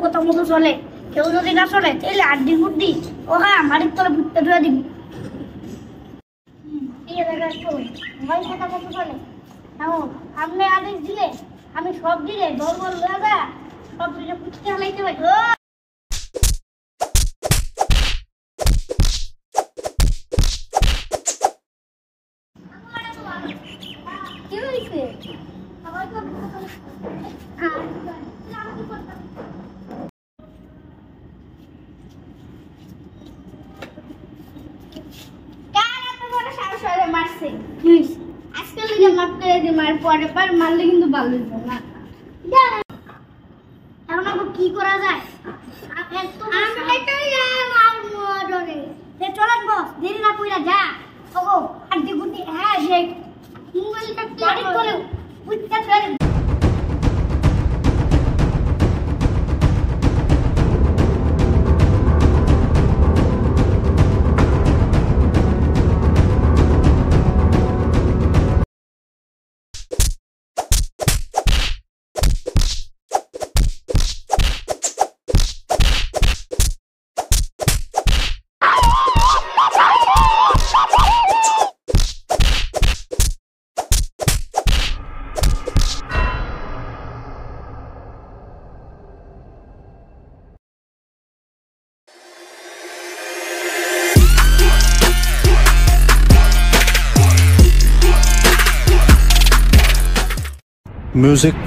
কথা মতো চলে, কেউ যদি না চলে তাহলে আড্ডি বুদ্ধি ওহা মাটির তলে বুঝতে ধরে দিবি। ঠিক আছে, আমার কথা মতো চলে। সামনে আদেশ দিলে আমি সব দিলে দরবার লাগা সব দিলে পুচকে হালাইতে পারি। কি হয়েছে? মারছে আজকে মারতে মার পরে পর মারলে কিন্তু ভালো হইব না। এখন আবার কি করা যায়? চলেন বস, দেরি না কইরা যা। ওগো আড্ডি গুড্ডি হ্যাঁ সেই মোবাইলটা গাড়ি করে উঠতে ফেলে। Music